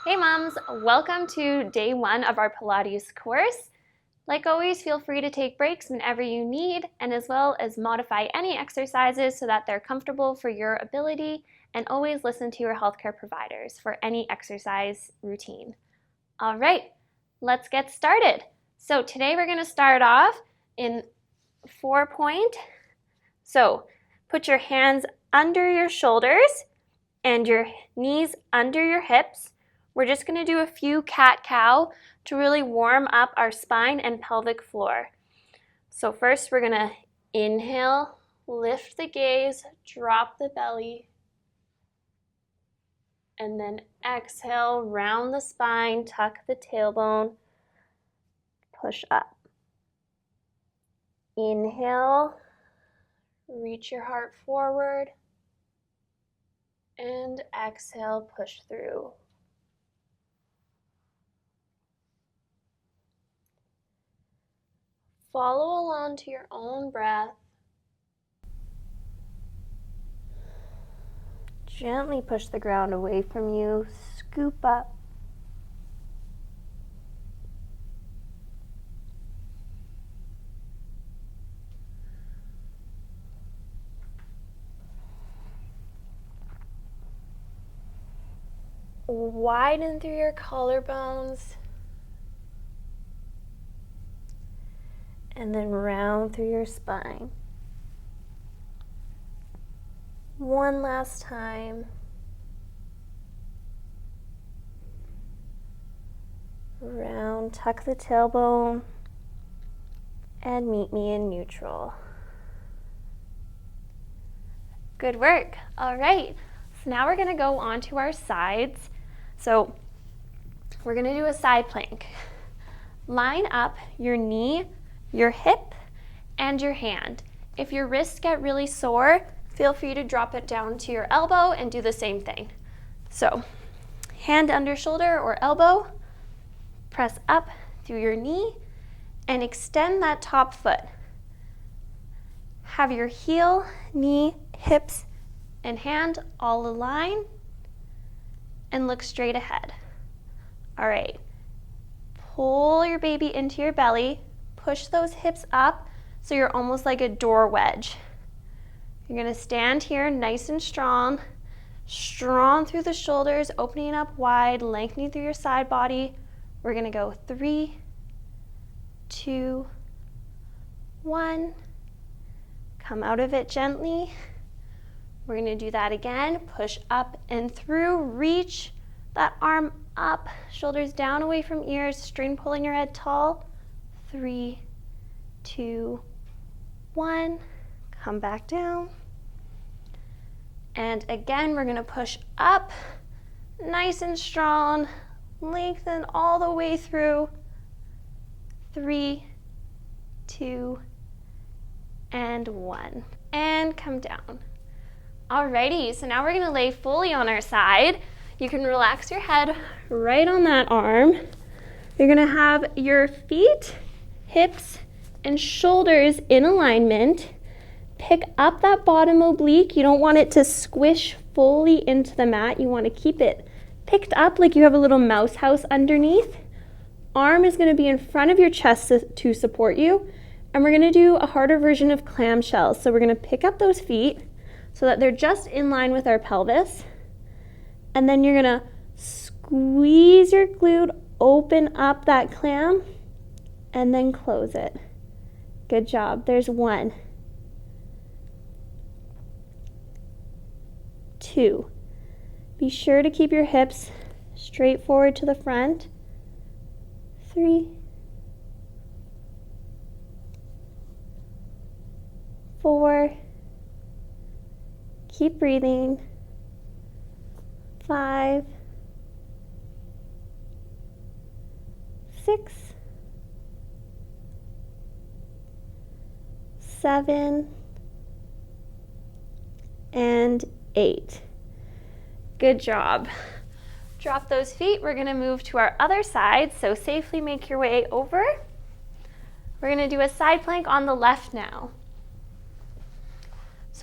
Hey moms, welcome to day 1 of our Pilates course. Like always, feel free to take breaks whenever you need, and as well as modify any exercises so that they're comfortable for your ability, and always listen to your healthcare providers for any exercise routine. All right, let's get started. So today we're going to start off in 4-point. So put your hands under your shoulders and your knees under your hips. We're just going to do a few cat-cow to really warm up our spine and pelvic floor. So first we're going to inhale, lift the gaze, drop the belly, and then exhale, round the spine, tuck the tailbone, push up. Inhale, reach your heart forward, and exhale, push through. Follow along to your own breath. Gently push the ground away from you. Scoop up. Widen through your collarbones. And then round through your spine. One last time. Round, tuck the tailbone, and meet me in neutral. Good work. All right. So now we're going to go on to our sides. So we're going to do a side plank. Line up your knee, your hip, and your hand. If your wrists get really sore, feel free to drop it down to your elbow and do the same thing. So, hand under shoulder or elbow, press up through your knee, and extend that top foot. Have your heel, knee, hips, and hand all align, and look straight ahead. All right, pull your baby into your belly. Push those hips up so you're almost like a door wedge. You're going to stand here nice and strong through the shoulders, opening up wide, lengthening through your side body. We're going to go 3, 2, 1. Come out of it gently. We're going to do that again. Push up and through. Reach that arm up, shoulders down away from ears, string pulling your head tall. 3, 2, 1. Come back down. And again, we're going to push up, nice and strong. Lengthen all the way through. 3, 2, and 1. And come down. Alrighty, so now we're going to lay fully on our side. You can relax your head right on that arm. You're going to have your feet, hips, and shoulders in alignment. Pick up that bottom oblique. You don't want it to squish fully into the mat. You want to keep it picked up like you have a little mouse house underneath. Arm is going to be in front of your chest to support you. And we're going to do a harder version of clamshells. So we're going to pick up those feet so that they're just in line with our pelvis. And then you're going to squeeze your glute, open up that clam, and then close it. Good job. There's 1. 2. Be sure to keep your hips straight forward to the front. 3. 4. Keep breathing. 5. 6. 7. And 8. Good job. Drop those feet. We're going to move to our other side, so safely make your way over. We're going to do a side plank on the left now.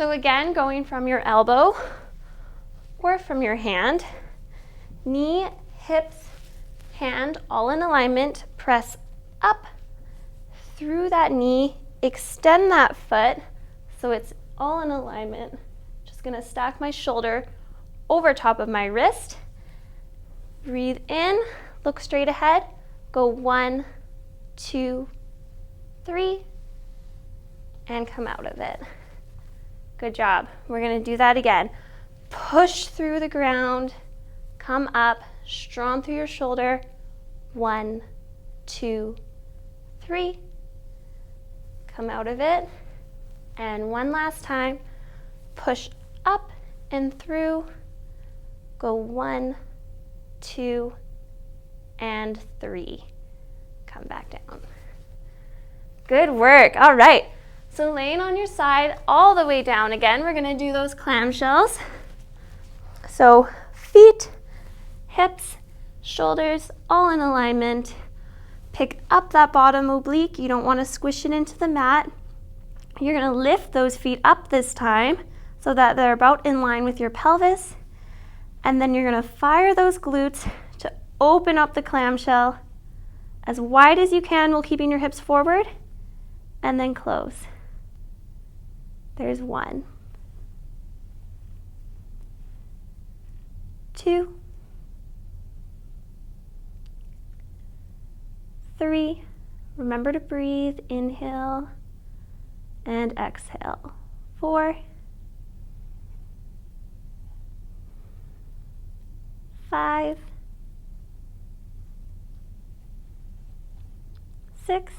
So again, going from your elbow or from your hand, knee, hips, hand, all in alignment, press up through that knee, extend that foot so it's all in alignment. Just gonna stack my shoulder over top of my wrist. Breathe in, look straight ahead, go 1, 2, 3, and come out of it. Good job. We're gonna do that again. Push through the ground, come up, strong through your shoulder. 1, 2, 3. Come out of it. And one last time, push up and through. Go 1, 2, and 3. Come back down. Good work. All right. So laying on your side all the way down again, we're going to do those clamshells. So feet, hips, shoulders, all in alignment. Pick up that bottom oblique. You don't want to squish it into the mat. You're going to lift those feet up this time so that they're about in line with your pelvis. And then you're going to fire those glutes to open up the clamshell as wide as you can while keeping your hips forward, and then close. There's 1, 2, 3. Remember to breathe. Inhale and exhale. 4, 5, 6,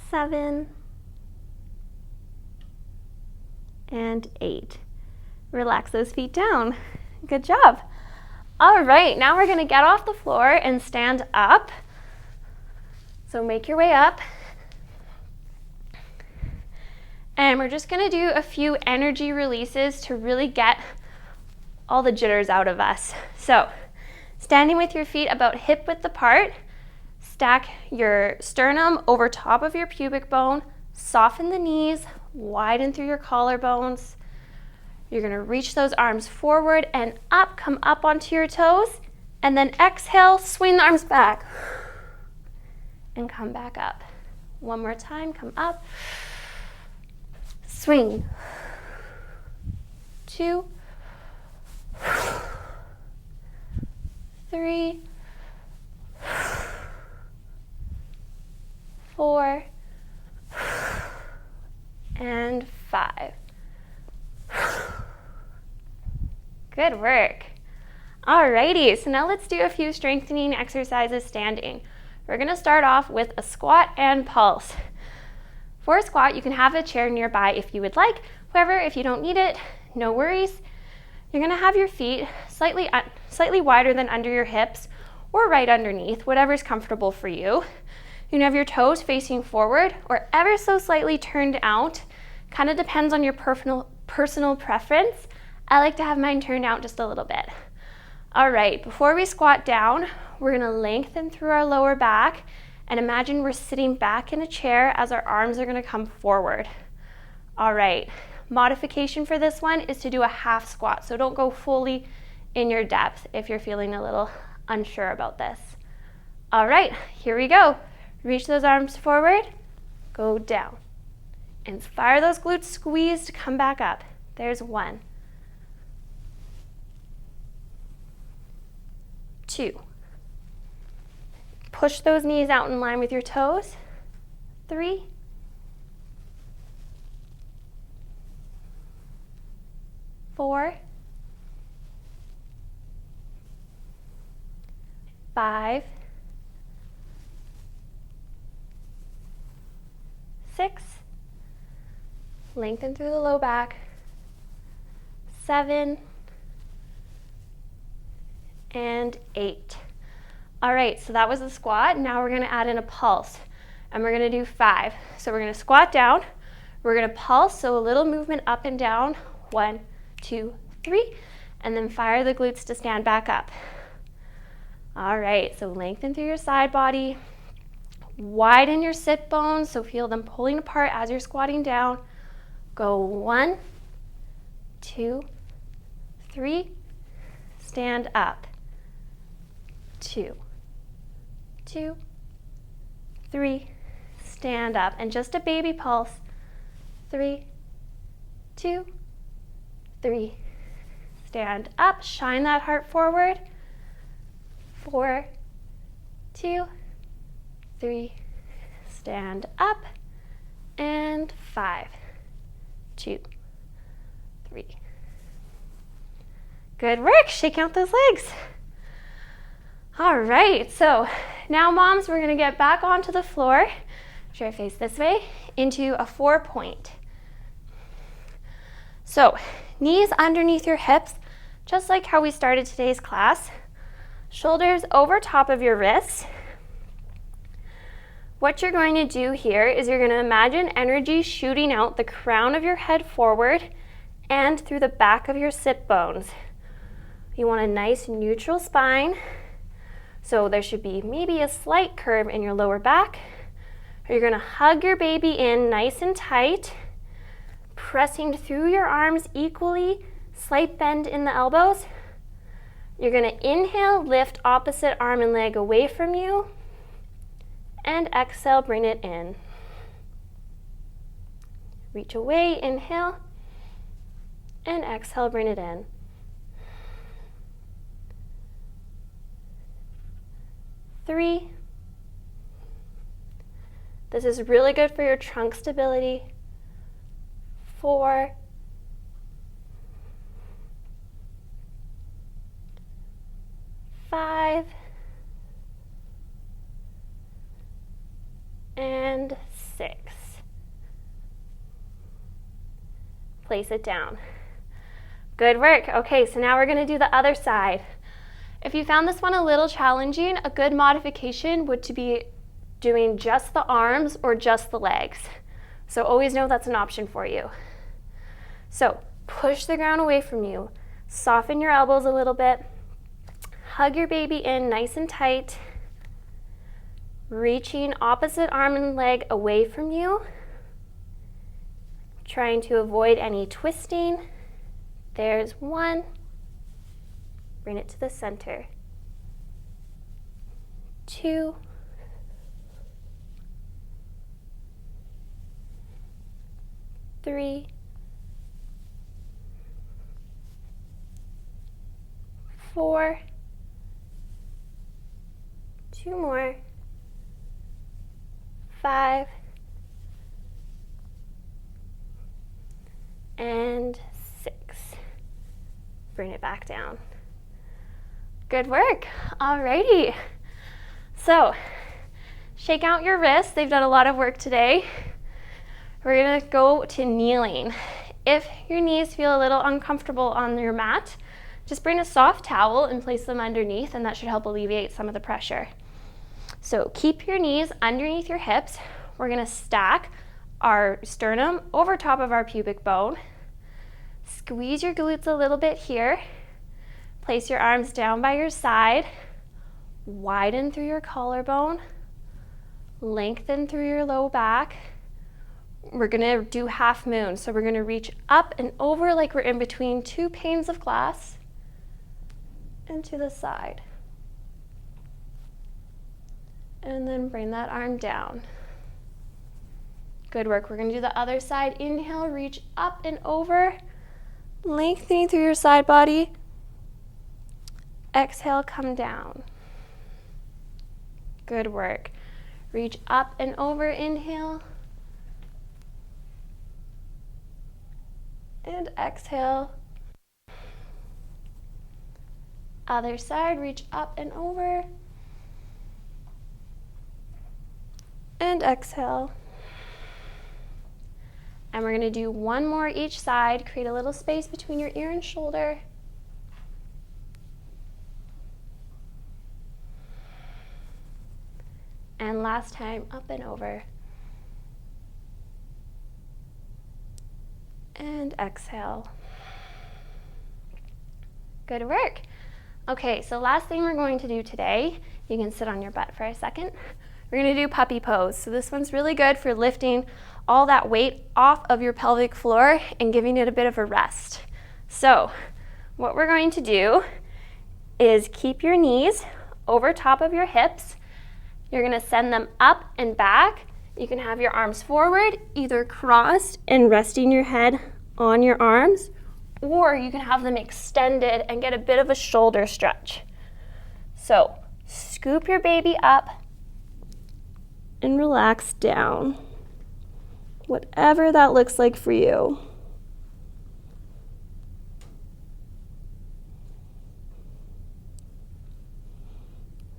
7, and 8. Relax those feet down. Good job. All right, now we're going to get off the floor and stand up. So make your way up. And we're just going to do a few energy releases to really get all the jitters out of us. So standing with your feet about hip width apart, stack your sternum over top of your pubic bone, soften the knees, widen through your collarbones. You're going to reach those arms forward and up, come up onto your toes, and then exhale, swing the arms back, and come back up. One more time, come up, swing, 2, 3, 4, and 5. Good work. Alrighty, so now let's do a few strengthening exercises standing. We're going to start off with a squat and pulse. For a squat, you can have a chair nearby if you would like. However, if you don't need it, no worries. You're going to have your feet slightly wider than under your hips or right underneath, whatever's comfortable for you. You're going to have your toes facing forward or ever so slightly turned out. Kind of depends on your personal preference. I like to have mine turned out just a little bit. All right, before we squat down, we're going to lengthen through our lower back and imagine we're sitting back in a chair as our arms are going to come forward. All right, modification for this one is to do a half squat, so don't go fully in your depth if you're feeling a little unsure about this. All right, here we go. Reach those arms forward, go down, and fire those glutes, squeeze to come back up. There's 1, 2. Push those knees out in line with your toes. 3, 4, 5, 6, lengthen through the low back, 7, and 8. All right, so that was the squat. Now we're gonna add in a pulse, and we're gonna do 5. So we're gonna squat down, we're gonna pulse, so a little movement up and down, 1, 2, 3, and then fire the glutes to stand back up. All right, so lengthen through your side body, Widen your sit bones, so feel them pulling apart as you're squatting down. Go 1, 2, 3, stand up. 2, 2, 3, stand up. And just a baby pulse. 3, 2, 3, stand up. Shine that heart forward. 4, 2, 3, stand up. And 5, 2, 3. Good work. Shake out those legs. All right, so now moms, we're gonna get back onto the floor, chair face this way, into a 4-point. So knees underneath your hips, just like how we started today's class. Shoulders over top of your wrists. What you're going to do here is you're gonna imagine energy shooting out the crown of your head forward and through the back of your sit bones. You want a nice neutral spine. So there should be maybe a slight curve in your lower back. You're gonna hug your baby in nice and tight, pressing through your arms equally, slight bend in the elbows. You're gonna inhale, lift opposite arm and leg away from you, and exhale, bring it in. Reach away, inhale, and exhale, bring it in. 3. This is really good for your trunk stability. 4. 5. And 6. Place it down. Good work. Okay, so now we're going to do the other side. If you found this one a little challenging, a good modification would be doing just the arms or just the legs. So always know that's an option for you. So push the ground away from you. Soften your elbows a little bit. Hug your baby in nice and tight. Reaching opposite arm and leg away from you. Trying to avoid any twisting. There's 1. Bring it to the center. 2. 3. 4. 2 more. 5. And 6. Bring it back down. Good work. Alrighty. So, shake out your wrists. They've done a lot of work today. We're gonna go to kneeling. If your knees feel a little uncomfortable on your mat, just bring a soft towel and place them underneath, and that should help alleviate some of the pressure. So keep your knees underneath your hips. We're gonna stack our sternum over top of our pubic bone. Squeeze your glutes a little bit here. Place your arms down by your side. Widen through your collarbone. Lengthen through your low back. We're gonna do half moon. So we're gonna reach up and over like we're in between 2 panes of glass and to the side. And then bring that arm down. Good work. We're gonna do the other side. Inhale, reach up and over, lengthening through your side body. Exhale, come down. Good work. Reach up and over, inhale. And exhale. Other side, reach up and over. And exhale. And we're going to do 1 more each side. Create a little space between your ear and shoulder. And last time, up and over. And exhale. Good work. Okay, so last thing we're going to do today, you can sit on your butt for a second. we're gonna do puppy pose. So this one's really good for lifting all that weight off of your pelvic floor and giving it a bit of a rest. So what we're going to do is keep your knees over top of your hips. You're gonna send them up and back. You can have your arms forward, either crossed and resting your head on your arms, or you can have them extended and get a bit of a shoulder stretch. So scoop your baby up and relax down, whatever that looks like for you.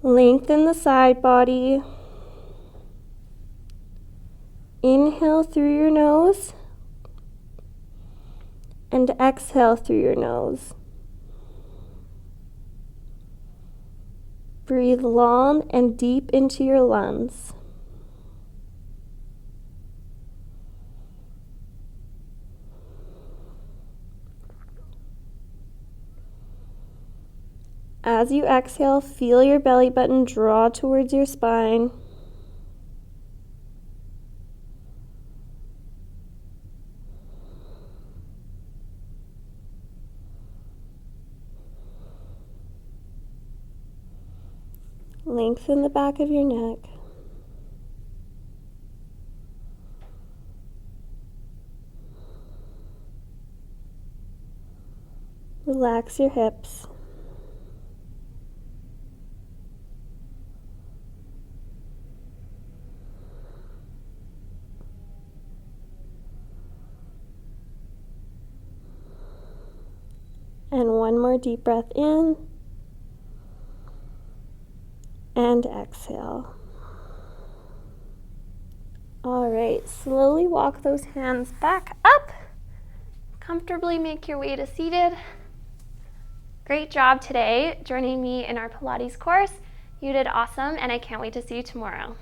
Lengthen the side body. Inhale through your nose and exhale through your nose. Breathe long and deep into your lungs. As you exhale, feel your belly button draw towards your spine. Lengthen the back of your neck. Relax your hips. And one more deep breath in. And exhale. All right, slowly walk those hands back up. Comfortably make your way to seated. Great job today joining me in our Pilates course. You did awesome, and I can't wait to see you tomorrow.